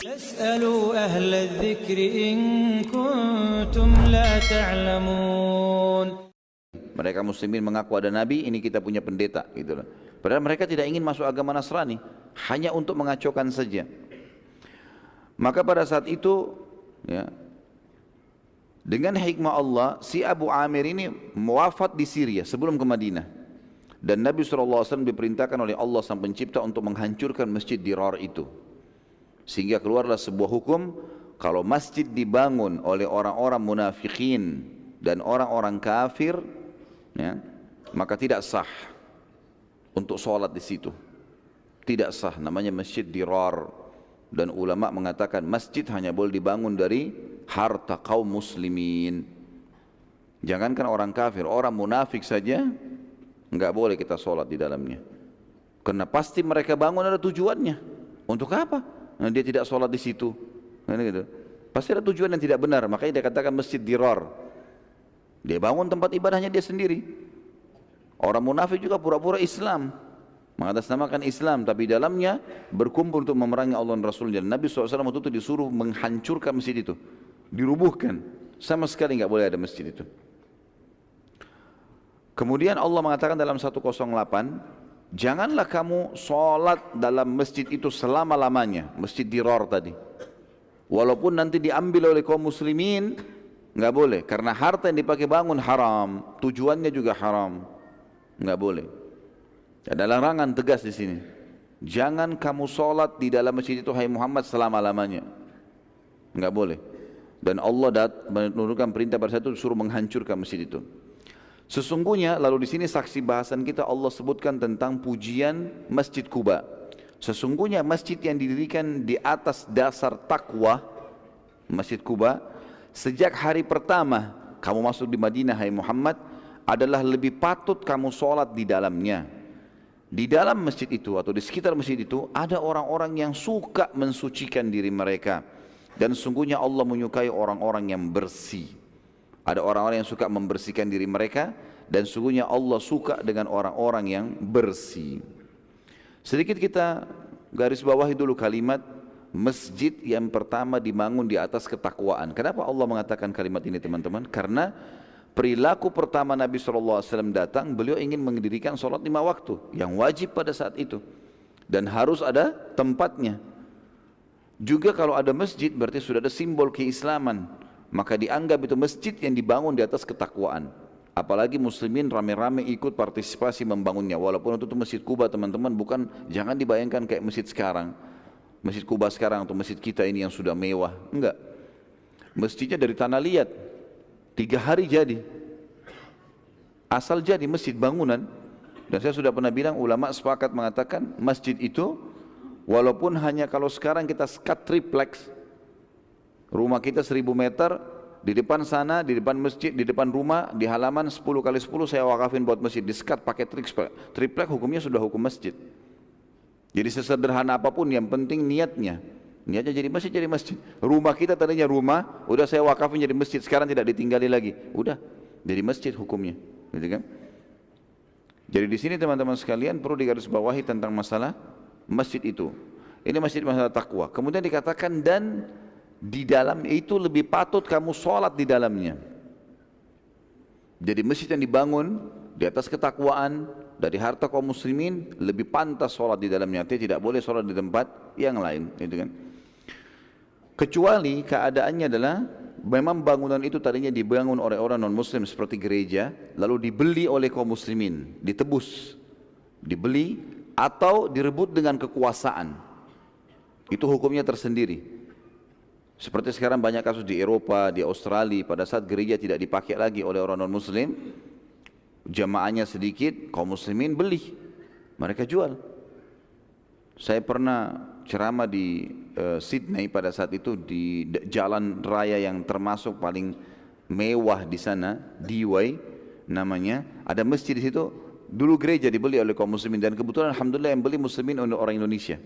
فاسألوا أهل الذكر إن كنتم لا تعلمون. Mereka muslimin mengaku ada nabi, ini kita punya pendeta gitu loh. Padahal mereka tidak ingin masuk agama Nasrani, hanya untuk mengacaukan saja. Maka pada saat itu ya, dengan hikmah Allah, si Abu Amir ini wafat di Syria sebelum ke Madinah. Dan Nabi SAW diperintahkan oleh Allah Sang Pencipta untuk menghancurkan masjid Dirar itu. Sehingga keluarlah sebuah hukum, kalau masjid dibangun oleh orang-orang munafikin dan orang-orang kafir, ya, maka tidak sah untuk sholat di situ. Tidak sah, namanya masjid Dirar. Dan ulama mengatakan masjid hanya boleh dibangun dari harta kaum muslimin. Jangankan orang kafir, orang munafik saja enggak boleh kita sholat di dalamnya. Karena pasti mereka bangun ada tujuannya. Untuk apa? Nah, dia tidak sholat di situ. Nah, gitu. Pasti ada tujuan yang tidak benar. Makanya dia katakan masjid Dirar. Dia bangun tempat ibadahnya dia sendiri. Orang munafik juga pura-pura Islam, mengatasnamakan Islam, tapi dalamnya berkumpul untuk memerangi Allah dan Rasulnya. Dan Nabi SAW waktu itu disuruh menghancurkan masjid itu, dirubuhkan, sama sekali nggak boleh ada masjid itu. Kemudian Allah mengatakan dalam 108, janganlah kamu sholat dalam masjid itu selama-lamanya, masjid Dirar tadi. Walaupun nanti diambil oleh kaum muslimin, nggak boleh, karena harta yang dipakai bangun haram, tujuannya juga haram, nggak boleh. Ada larangan tegas di sini. Jangan kamu sholat di dalam masjid itu, hai Muhammad, selama-lamanya. Nggak boleh. Dan Allah menurunkan perintah pada saat itu suruh menghancurkan masjid itu. Sesungguhnya, lalu di sini saksi bahasan kita Allah sebutkan tentang pujian Masjid Quba. Sesungguhnya masjid yang didirikan di atas dasar takwa, Masjid Quba, sejak hari pertama kamu masuk di Madinah, hai Muhammad, adalah lebih patut kamu sholat di dalamnya. Di dalam masjid itu atau di sekitar masjid itu ada orang-orang yang suka mensucikan diri mereka. Dan sungguhnya Allah menyukai orang-orang yang bersih. Ada orang-orang yang suka membersihkan diri mereka, dan sungguhnya Allah suka dengan orang-orang yang bersih. Sedikit kita garis bawahi dulu kalimat masjid yang pertama dibangun di atas ketakwaan. Kenapa Allah mengatakan kalimat ini, teman-teman? Karena perilaku pertama Nabi SAW datang, beliau ingin mendirikan sholat 5 waktu yang wajib pada saat itu, dan harus ada tempatnya. Juga kalau ada masjid berarti sudah ada simbol keislaman, maka dianggap itu masjid yang dibangun di atas ketakwaan. Apalagi muslimin rame-rame ikut partisipasi membangunnya. Walaupun itu masjid Quba, teman-teman, bukan, jangan dibayangkan kayak masjid sekarang, masjid Quba sekarang atau masjid kita ini yang sudah mewah. Enggak, masjidnya dari tanah liat, 3 hari jadi, asal jadi masjid bangunan. Dan saya sudah pernah bilang, ulama sepakat mengatakan masjid itu walaupun hanya, kalau sekarang kita sekat triplex, rumah kita 1000 meter, di depan sana, di depan masjid, di depan rumah, di halaman 10 kali 10 saya wakafin buat masjid, disekat pakai triplek, hukumnya sudah hukum masjid. Jadi sesederhana apapun, yang penting niatnya jadi masjid, jadi masjid. Rumah kita tadinya rumah, udah saya wakafin jadi masjid, sekarang tidak ditinggali lagi, udah jadi masjid hukumnya, gitu kan? Jadi di sini teman-teman sekalian perlu digarisbawahi tentang masalah masjid itu. Ini masjid masalah takwa. Kemudian dikatakan dan di dalam itu lebih patut kamu sholat di dalamnya. Jadi masjid yang dibangun di atas ketakwaan dari harta kaum muslimin lebih pantas sholat di dalamnya. Tidak boleh sholat di tempat yang lain, gitu kan? Kecuali keadaannya adalah memang bangunan itu tadinya dibangun oleh orang non muslim seperti gereja, lalu dibeli oleh kaum muslimin, ditebus, dibeli atau direbut dengan kekuasaan. Itu hukumnya tersendiri. Seperti sekarang banyak kasus di Eropa, di Australia, pada saat gereja tidak dipakai lagi oleh orang non muslim, jamaahnya sedikit, kaum muslimin beli, mereka jual. Saya pernah ceramah di Sydney pada saat itu, di jalan raya yang termasuk paling mewah di sana, Dewey namanya, ada masjid di situ. Dulu gereja dibeli oleh kaum muslimin, dan kebetulan alhamdulillah yang beli muslimin untuk orang Indonesia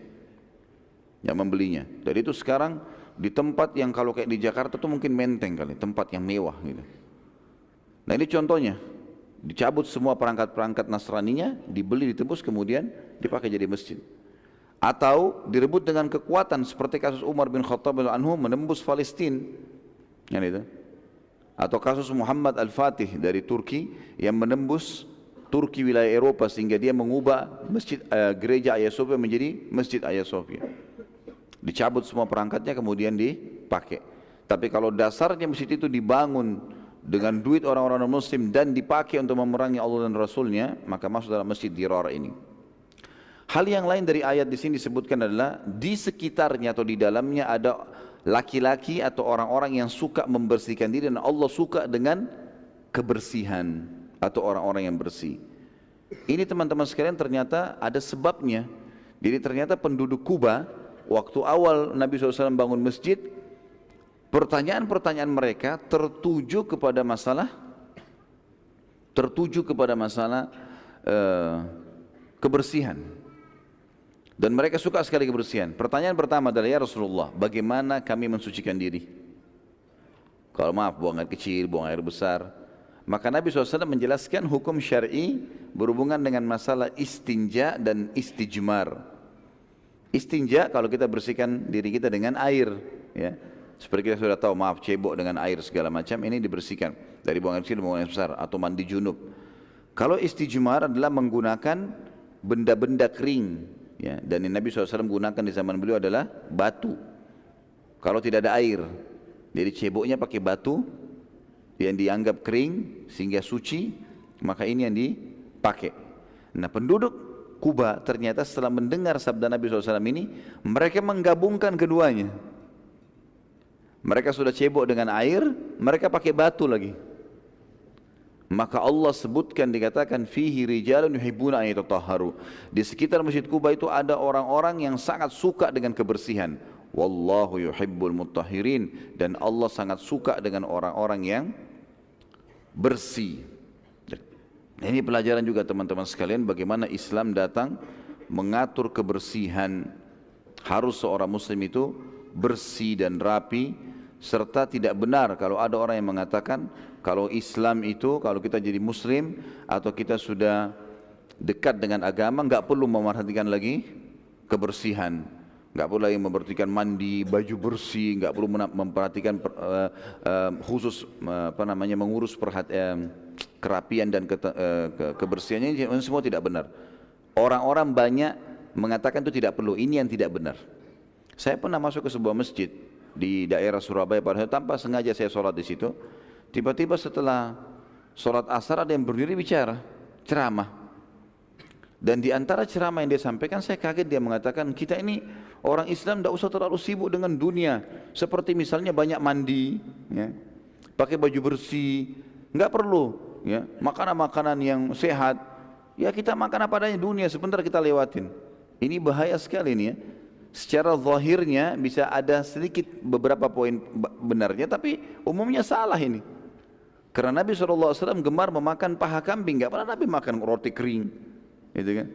yang membelinya. Jadi itu sekarang di tempat yang kalau kayak di Jakarta tuh mungkin Menteng kali, tempat yang mewah gitu. Nah ini contohnya, dicabut semua perangkat-perangkat Nasraninya, dibeli, ditebus, kemudian dipakai jadi masjid. atau direbut dengan kekuatan seperti kasus Umar bin Khattab anhu menembus Palestina, kan itu. Atau kasus Muhammad Al-Fatih dari Turki yang menembus Turki wilayah Eropa sehingga dia mengubah masjid gereja Hagia Sophia menjadi Masjid Hagia Sophia. Dicabut semua perangkatnya kemudian dipakai. Tapi kalau dasarnya masjid itu dibangun dengan duit orang-orang muslim dan dipakai untuk memerangi Allah dan Rasulnya, maka masuk dalam masjid Dirar ini. Hal yang lain dari ayat di sini disebutkan adalah di sekitarnya atau di dalamnya ada laki-laki atau orang-orang yang suka membersihkan diri dan Allah suka dengan kebersihan atau orang-orang yang bersih. Ini teman-teman sekalian ternyata ada sebabnya. Jadi ternyata penduduk Kuba waktu awal Nabi SAW bangun masjid, pertanyaan-pertanyaan mereka tertuju kepada masalah kebersihan. Dan mereka suka sekali kebersihan. Pertanyaan pertama adalah, ya Rasulullah, bagaimana kami mensucikan diri? Kalau maaf, buang air kecil, buang air besar. Maka Nabi SAW menjelaskan hukum syar'i berhubungan dengan masalah istinja dan istijmar. Istinja kalau kita bersihkan diri kita dengan air, ya. Seperti kita sudah tahu, maaf, cebok dengan air segala macam, ini dibersihkan dari buang air kecil, buang air besar, atau mandi junub. Kalau istijmar adalah menggunakan benda-benda kering, ya, dan yang Nabi SAW gunakan di zaman beliau adalah batu. Kalau tidak ada air, jadi ceboknya pakai batu yang dianggap kering sehingga suci, maka ini yang dipakai. Nah, penduduk Kuba ternyata setelah mendengar sabda Nabi SAW ini, mereka menggabungkan keduanya. Mereka sudah cebok dengan air, mereka pakai batu lagi. Maka Allah sebutkan, dikatakan fihi rijalun yuhibbuna an yatatahharu. Di sekitar Masjid Kuba itu ada orang-orang yang sangat suka dengan kebersihan. Wallahu yuhibbul mutahhirin, dan Allah sangat suka dengan orang-orang yang bersih. Ini pelajaran juga teman-teman sekalian bagaimana Islam datang mengatur kebersihan. Harus seorang muslim itu bersih dan rapi, serta tidak benar kalau ada orang yang mengatakan kalau Islam itu, kalau kita jadi muslim atau kita sudah dekat dengan agama, enggak perlu memerhatikan lagi kebersihan, enggak perlu lagi memperhatikan mandi, baju bersih, enggak perlu memperhatikan khusus mengurus kerapian dan kebersihannya. Semua tidak benar. Orang-orang banyak mengatakan itu tidak perlu. Ini yang tidak benar. Saya pernah masuk ke sebuah masjid di daerah Surabaya, padahal tanpa sengaja saya sholat di situ. Tiba-tiba setelah sholat asar ada yang berdiri bicara, ceramah. Dan di antara ceramah yang dia sampaikan, saya kaget, dia mengatakan kita ini orang Islam tidak usah terlalu sibuk dengan dunia. Seperti misalnya banyak mandi, ya, pakai baju bersih, nggak perlu, ya, makanan-makanan yang sehat. Ya kita makan apa adanya, dunia sebentar kita lewatin. Ini bahaya sekali ini, ya. Secara zahirnya bisa ada sedikit beberapa poin benarnya, tapi umumnya salah ini. Karena Nabi SAW gemar memakan paha kambing, nggak pernah Nabi makan roti kering, gitu kan?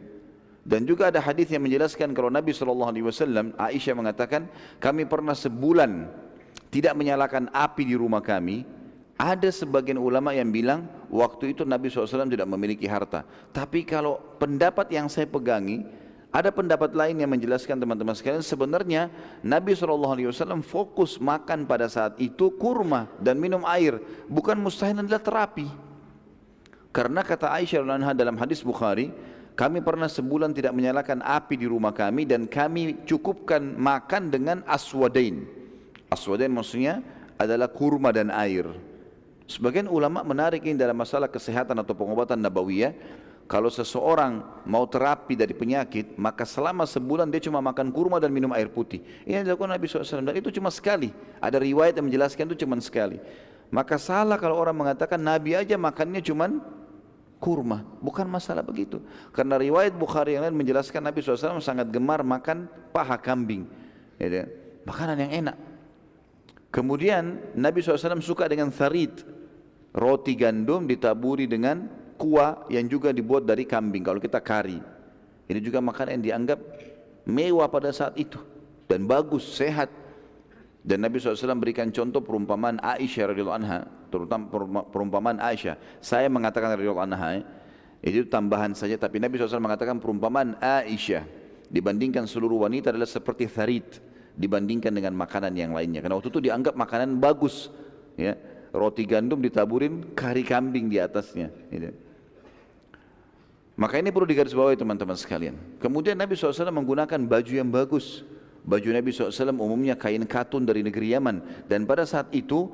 Dan juga ada hadis yang menjelaskan kalau Nabi SAW, Aisyah mengatakan, kami pernah sebulan tidak menyalakan api di rumah kami. Ada sebagian ulama yang bilang waktu itu Nabi SAW tidak memiliki harta. Tapi kalau pendapat yang saya pegangi, ada pendapat lain yang menjelaskan teman-teman sekalian, sebenarnya Nabi SAW fokus makan pada saat itu kurma dan minum air, bukan mustahil adalah terapi. Karena kata Aisyah radhiyallahu anha dalam hadis Bukhari, kami pernah sebulan tidak menyalakan api di rumah kami dan kami cukupkan makan dengan aswadain. Aswadain maksudnya adalah kurma dan air. Sebagian ulama menarik ini dalam masalah kesehatan atau pengobatan nabawiyah. Kalau seseorang mau terapi dari penyakit, maka selama sebulan dia cuma makan kurma dan minum air putih. Ini yang dilakukan Nabi SAW, dan itu cuma sekali. Ada riwayat yang menjelaskan itu cuma sekali. Maka salah kalau orang mengatakan Nabi aja makannya cuma kurma. Bukan masalah begitu. Karena riwayat Bukhari yang lain menjelaskan Nabi SAW sangat gemar makan paha kambing, ya, makanan yang enak. Kemudian Nabi SAW suka dengan tharid, roti gandum ditaburi dengan kuah yang juga dibuat dari kambing, kalau kita kari. Ini juga makanan yang dianggap mewah pada saat itu dan bagus, sehat. Dan Nabi SAW berikan contoh perumpamaan Aisyah radhiyallahu anha, terutama perumpamaan Aisyah. Saya mengatakan radhiyallahu anha, itu tambahan saja, tapi Nabi SAW mengatakan perumpamaan Aisyah. dibandingkan seluruh wanita adalah seperti tharid dibandingkan dengan makanan yang lainnya. Karena waktu itu dianggap makanan bagus, ya. Roti gandum ditaburin kari kambing di atasnya. Gitu. Maka ini perlu digarisbawahi teman-teman sekalian. Kemudian Nabi SAW menggunakan baju yang bagus. Baju Nabi SAW umumnya kain katun dari negeri Yaman. Dan pada saat itu